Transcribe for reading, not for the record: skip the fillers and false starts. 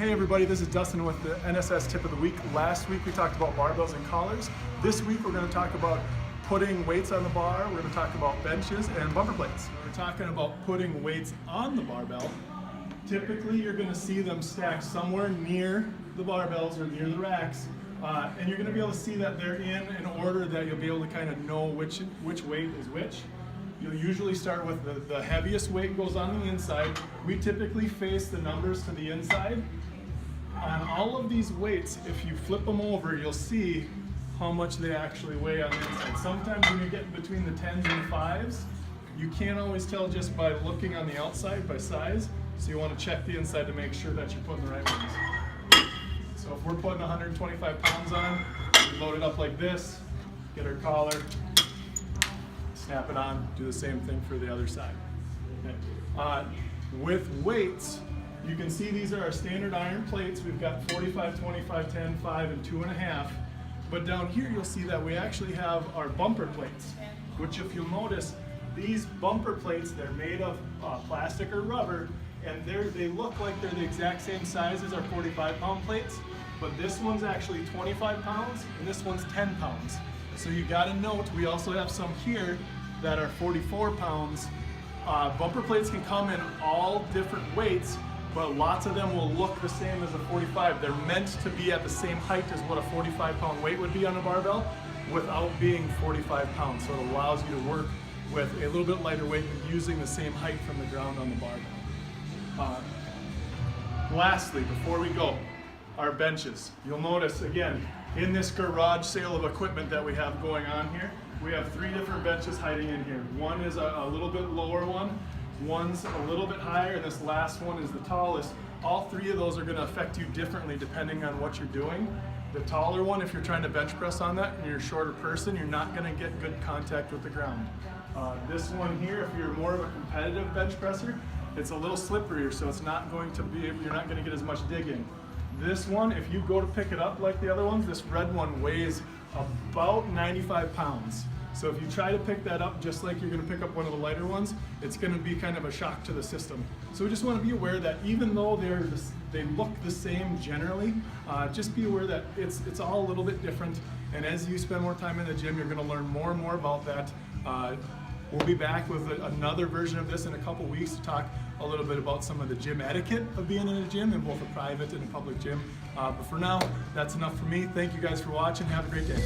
Hey everybody, this is Dustin with the NSS Tip of the Week. Last week we talked about barbells and collars. This week we're going to talk about putting weights on the bar. We're going to talk about benches and bumper plates. We're talking about putting weights on the barbell. Typically you're going to see them stacked somewhere near the barbells or near the racks. And you're going to be able to see that they're in an order that you'll be able to kind of know which weight is which. You'll usually start with the heaviest weight goes on the inside. We typically face the numbers to the inside. On all of these weights, if you flip them over, you'll see how much they actually weigh on the inside. Sometimes when you get between the 10s and the 5s, you can't always tell just by looking on the outside by size. So you want to check the inside to make sure that you're putting the right ones. So if we're putting 125 pounds on, we load it up like this, get our collar, snap it on, do the same thing for the other side. Okay. With weights, you can see these are our standard iron plates. We've got 45, 25, 10, 5, and 2.5. But down here you'll see that we actually have our bumper plates, which if you'll notice, these bumper plates, they're made of plastic or rubber, and they look like they're the exact same size as our 45-pound plates, but this one's actually 25 pounds and this one's 10 pounds. So you gotta note, we also have some here that are 44 pounds. Bumper plates can come in all different weights, but lots of them will look the same as a 45. They're meant to be at the same height as what a 45-pound weight would be on a barbell without being 45 pounds. So it allows you to work with a little bit lighter weight and using the same height from the ground on the barbell. Lastly, before we go, our benches. You'll notice, again, in this garage sale of equipment that we have going on here, we have 3 different benches hiding in here. One is a little bit lower one, one's a little bit higher, and this last one is the tallest. All 3 of those are going to affect you differently depending on what you're doing. The taller one, if you're trying to bench press on that and you're a shorter person, you're not going to get good contact with the ground. This one here, if you're more of a competitive bench presser, it's a little slipperier, so it's not going to be, you're not going to get as much digging. This one, if you go to pick it up like the other ones, this red one weighs about 95 pounds. So if you try to pick that up just like you're going to pick up one of the lighter ones, it's going to be kind of a shock to the system. So we just want to be aware that even though they look the same generally, just be aware that it's all a little bit different. And as you spend more time in the gym, you're going to learn more and more about that. We'll be back with another version of this in a couple weeks to talk a little bit about some of the gym etiquette of being in a gym, in both a private and a public gym. But for now, that's enough for me. Thank you guys for watching. Have a great day.